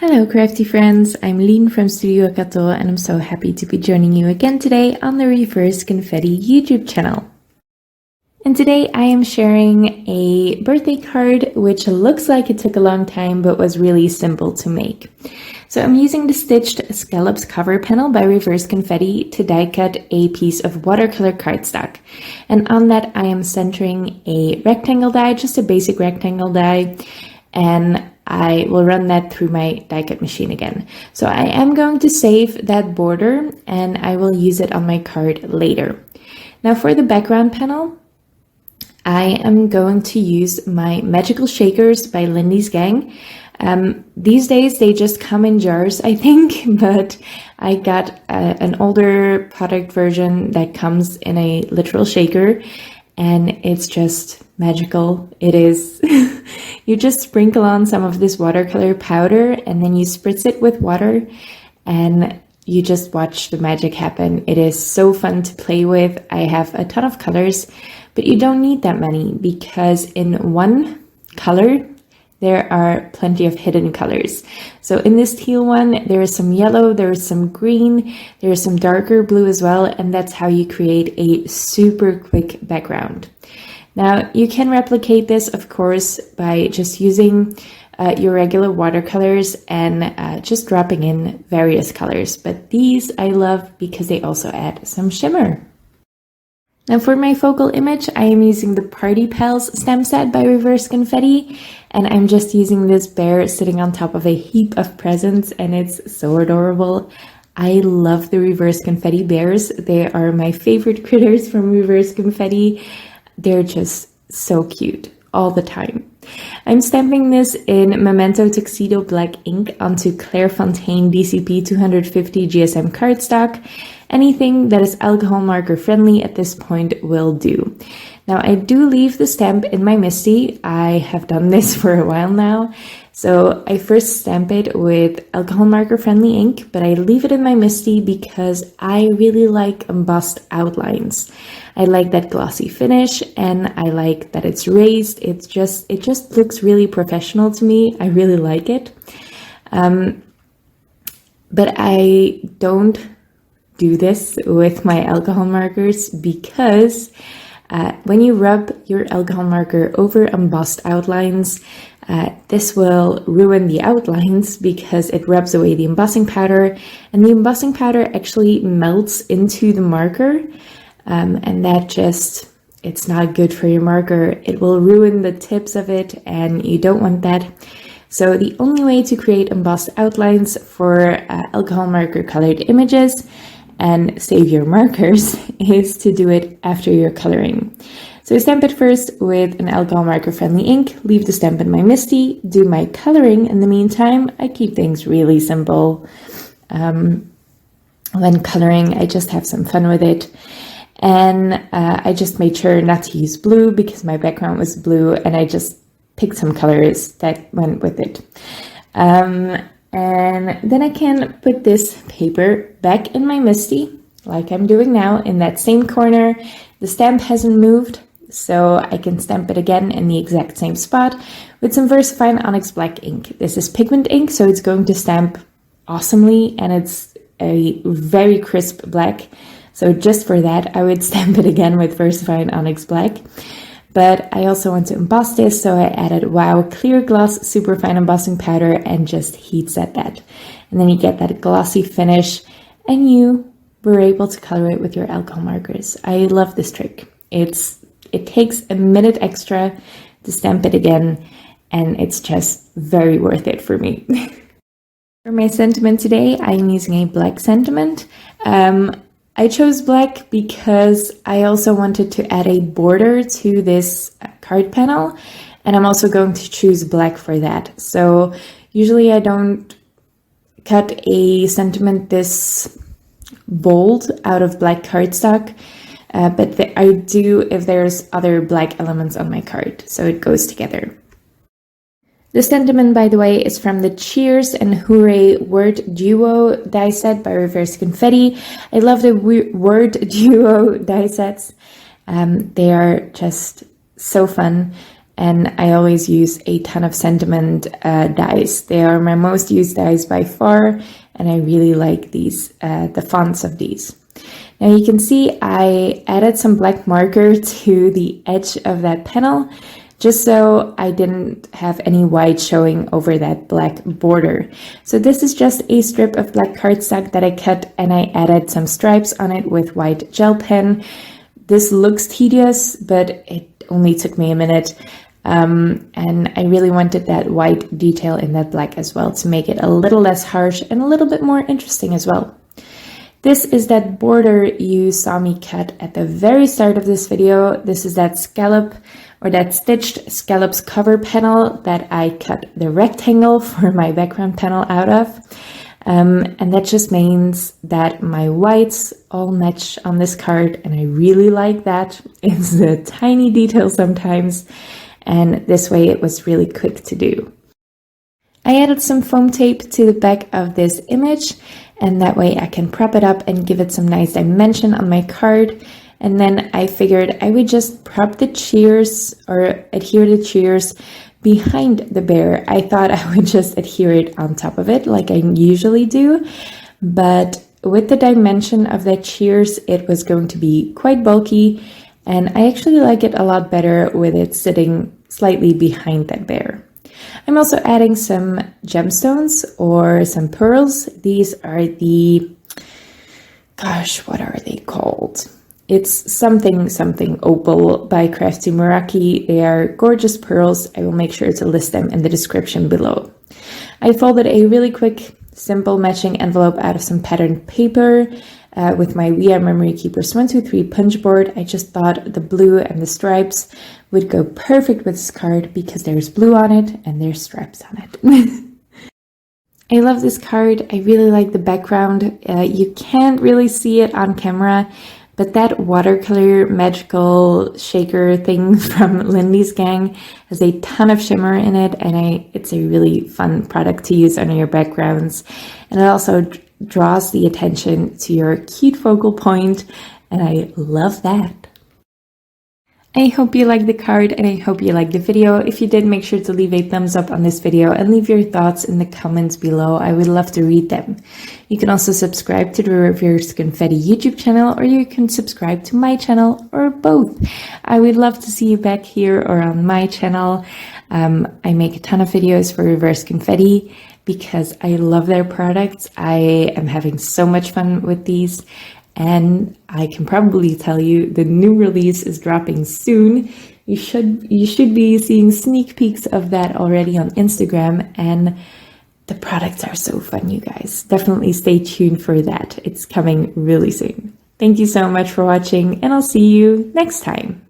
Hello crafty friends, I'm Lien from Studio Kato and I'm so happy to be joining you again today on the Reverse Confetti YouTube channel. And today I am sharing a birthday card which looks like it took a long time but was really simple to make. So I'm using the stitched scallops cover panel by Reverse Confetti to die cut a piece of watercolor cardstock. And on that I am centering a rectangle die, just a basic rectangle die, and I will run that through my die cut machine again. So I am going to save that border and I will use it on my card later. Now for the background panel, I am going to use my Magical Shakers by Lindy's Gang. These days they just come in jars, I think, but I got an older product version that comes in a literal shaker, and it's just magical. It is. You just sprinkle on some of this watercolor powder and then you spritz it with water and you just watch the magic happen. It is so fun to play with. I have a ton of colors, but you don't need that many because in one color there are plenty of hidden colors. So in this teal one, there is some yellow, there is some green, there is some darker blue as well, and that's how you create a super quick background. Now you can replicate this, of course, by just using your regular watercolors and just dropping in various colors. But these I love because they also add some shimmer. Now for my focal image, I am using the Party Pals stamp set by Reverse Confetti, and I'm just using this bear sitting on top of a heap of presents, and it's so adorable. I love the Reverse Confetti bears. They are my favorite critters from Reverse Confetti. They're just so cute all the time. I'm stamping this in Memento Tuxedo black ink onto Clairefontaine DCP 250 GSM cardstock. Anything that is alcohol marker friendly at this point will do. Now I do leave the stamp in my Misti. I have done this for a while now. So I first stamp it with alcohol marker friendly ink, but I leave it in my Misti because I really like embossed outlines. I like that glossy finish and I like that it's raised. It just looks really professional to me. I really like it. But I don't do this with my alcohol markers because when you rub your alcohol marker over embossed outlines, this will ruin the outlines because it rubs away the embossing powder, and the embossing powder actually melts into the marker, and that just, it's not good for your marker. It will ruin the tips of it and you don't want that. So the only way to create embossed outlines for alcohol marker colored images and save your markers is to do it after you're coloring. So I stamp it first with an alcohol marker friendly ink, leave the stamp in my Misti, do my coloring in the meantime. I keep things really simple. When coloring, I just have some fun with it. And I just made sure not to use blue because my background was blue, and I just picked some colors that went with it. And then I can put this paper back in my Misti, like I'm doing now, in that same corner. The stamp hasn't moved, so I can stamp it again in the exact same spot with some Versafine Onyx black ink. This is pigment ink, so it's going to stamp awesomely, and it's a very crisp black. So just for that, I would stamp it again with Versafine Onyx black. But I also want to emboss this, so I added Wow Clear Gloss Superfine Embossing Powder and just heat set that. And then you get that glossy finish, and you were able to color it with your alcohol markers. I love this trick. It takes a minute extra to stamp it again, and it's just very worth it for me. For my sentiment today, I'm using a black sentiment. I chose black because I also wanted to add a border to this card panel, and I'm also going to choose black for that. So usually I don't cut a sentiment this bold out of black cardstock, but I do if there's other black elements on my card, so it goes together. The sentiment, by the way, is from the Cheers and Hooray Word Duo die set by Reverse Confetti. I love the Word Duo die sets. They are just so fun. and I always use a ton of sentiment dyes. They are my most used dyes by far, and I really like these, the fonts of these. Now you can see I added some black marker to the edge of that panel, just so I didn't have any white showing over that black border. So this is just a strip of black cardstock that I cut, and I added some stripes on it with white gel pen. This looks tedious, but it only took me a minute. And I really wanted that white detail in that black as well to make it a little less harsh and a little bit more interesting as well. This is that border you saw me cut at the very start of this video. This is that scallop or that stitched scallops cover panel that I cut the rectangle for my background panel out of. And that just means that my whites all match on this card, and I really like that. It's a tiny detail sometimes, and this way it was really quick to do. I added some foam tape to the back of this image, and that way I can prop it up and give it some nice dimension on my card. And then I figured I would just prop the cheers or adhere the cheers behind the bear. I thought I would just adhere it on top of it like I usually do, but with the dimension of that cheers, it was going to be quite bulky, and I actually like it a lot better with it sitting slightly behind that bear. I'm also adding some gemstones or some pearls. These are the, gosh, what are they called? It's something opal by Crafty Meraki. They are gorgeous pearls. I will make sure to list them in the description below. I folded a really quick, simple matching envelope out of some patterned paper with my We Are Memory Keepers 123 punch board. I just thought the blue and the stripes would go perfect with this card because there's blue on it and there's stripes on it. I love this card. I really like the background. You can't really see it on camera, but that watercolor magical shaker thing from Lindy's gang has a ton of shimmer in it, and it's a really fun product to use on your backgrounds. And it also draws the attention to your cute focal point, and I love that. I hope you liked the card, and I hope you liked the video. If you did, make sure to leave a thumbs up on this video and leave your thoughts in the comments below. I would love to read them. You can also subscribe to the Reverse Confetti YouTube channel, or you can subscribe to my channel, or both. I would love to see you back here or on my channel. I make a ton of videos for Reverse Confetti because I love their products. I am having so much fun with these. And I can probably tell you the new release is dropping soon. You should be seeing sneak peeks of that already on Instagram, and the products are so fun, you guys. Definitely stay tuned for that. It's coming really soon. Thank you so much for watching, and I'll see you next time.